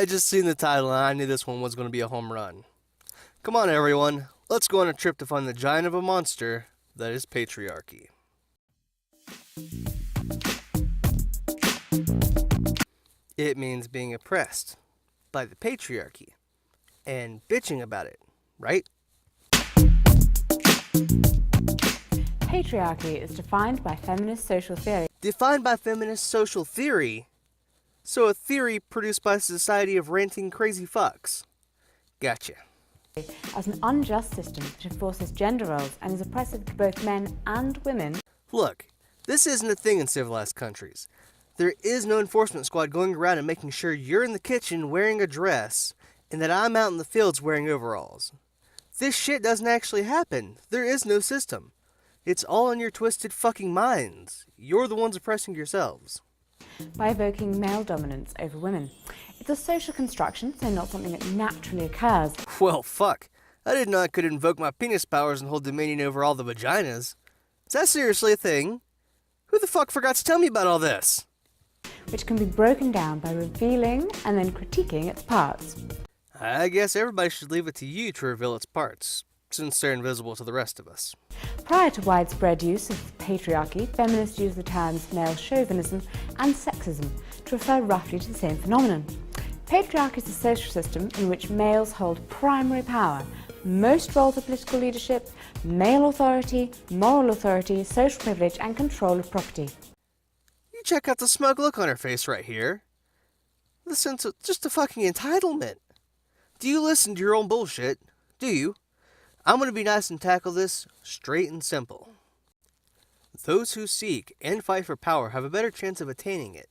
I just seen the title and I knew this one was going to be a home run. Come on everyone, let's go on a trip to find the giant of a monster that is patriarchy. It means being oppressed by the patriarchy and bitching about it, right? Patriarchy is defined by feminist social theory. Defined by feminist social theory? So a theory produced by a society of ranting crazy fucks. Gotcha. As an unjust system that enforces gender roles and is oppressive to both men and women. Look, this isn't a thing in civilized countries. There is no enforcement squad going around and making sure you're in the kitchen wearing a dress and that I'm out in the fields wearing overalls. This shit doesn't actually happen. There is no system. It's all in your twisted fucking minds. You're the ones oppressing yourselves. By evoking male dominance over women. It's a social construction, so not something that naturally occurs. Well, fuck. I didn't know I could invoke my penis powers and hold dominion over all the vaginas. Is that seriously a thing? Who the fuck forgot to tell me about all this? Which can be broken down by revealing and then critiquing its parts. I guess everybody should leave it to you to reveal its parts, since they're invisible to the rest of us. Prior to widespread use of patriarchy, feminists used the terms male chauvinism and sexism to refer roughly to the same phenomenon. Patriarchy is a social system in which males hold primary power, most roles of political leadership, male authority, moral authority, social privilege, and control of property. You check out the smug look on her face right here. The sense of just a fucking entitlement. Do you listen to your own bullshit? Do you? I'm going to be nice and tackle this straight and simple. Those who seek and fight for power have a better chance of attaining it.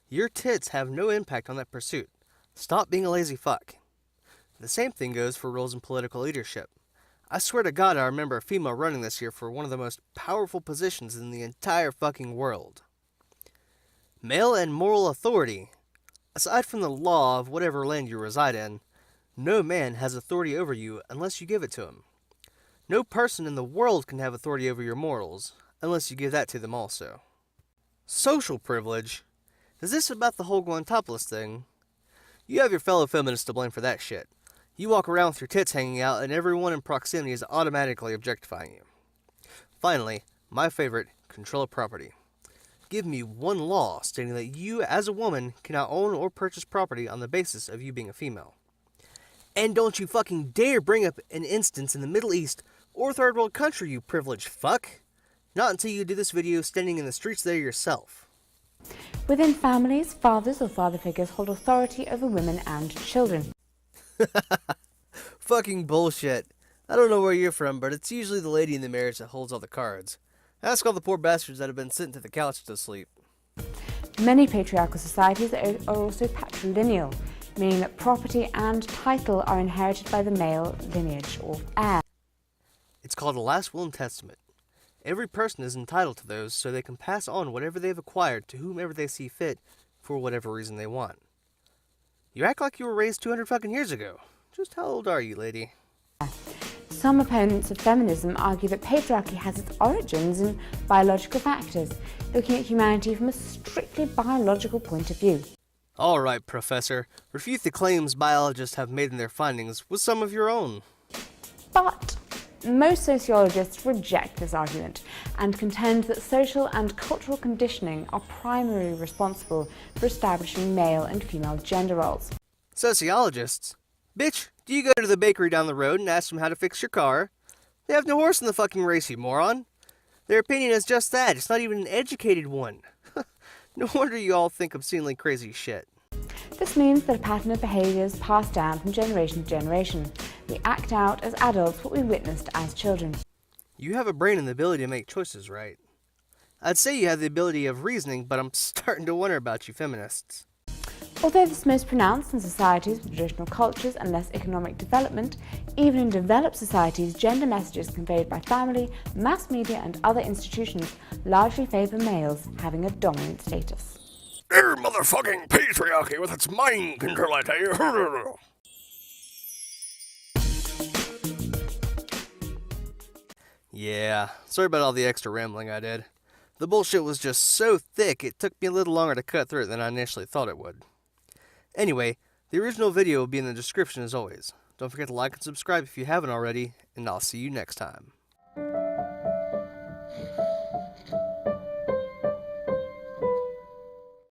Your tits have no impact on that pursuit. Stop being a lazy fuck. The same thing goes for roles in political leadership. I swear to God I remember a female running this year for one of the most powerful positions in the entire fucking world. Male and moral authority. Aside from the law of whatever land you reside in, no man has authority over you unless you give it to him. No person in the world can have authority over your morals, unless you give that to them also. Social privilege? Is this about the whole going topless thing? You have your fellow feminists to blame for that shit. You walk around with your tits hanging out and everyone in proximity is automatically objectifying you. Finally, my favorite, control of property. Give me one law stating that you, as a woman, cannot own or purchase property on the basis of you being a female. And don't you fucking dare bring up an instance in the Middle East or third world country, you privileged fuck. Not until you do this video standing in the streets there yourself. Within families, fathers or father figures hold authority over women and children. Fucking bullshit. I don't know where you're from, but it's usually the lady in the marriage that holds all the cards. Ask all the poor bastards that have been sitting to the couch to sleep. Many patriarchal societies are also patrilineal, meaning that property and title are inherited by the male lineage or heir. It's called a last will and testament. Every person is entitled to those so they can pass on whatever they've acquired to whomever they see fit for whatever reason they want. You act like you were raised 200 fucking years ago. Just how old are you, lady? Some opponents of feminism argue that patriarchy has its origins in biological factors, looking at humanity from a strictly biological point of view. Alright, Professor. Refute the claims biologists have made in their findings with some of your own. But most sociologists reject this argument and contend that social and cultural conditioning are primarily responsible for establishing male and female gender roles. Sociologists? Bitch, do you go to the bakery down the road and ask them how to fix your car? They have no horse in the fucking race, you moron. Their opinion is just that. It's not even an educated one. No wonder you all think obscenely crazy shit. This means that a pattern of behaviour is passed down from generation to generation. We act out as adults what we witnessed as children. You have a brain and the ability to make choices, right? I'd say you have the ability of reasoning, but I'm starting to wonder about you feminists. Although this is most pronounced in societies with traditional cultures and less economic development, even in developed societies, gender messages conveyed by family, mass media and other institutions largely favour males having a dominant status. Your motherfucking patriarchy with its mind control, I tell you. Yeah, sorry about all the extra rambling I did. The bullshit was just so thick it took me a little longer to cut through it than I initially thought it would. Anyway, The original video will be in the description as always. Don't forget to like and subscribe if you haven't already, and I'll see you next time.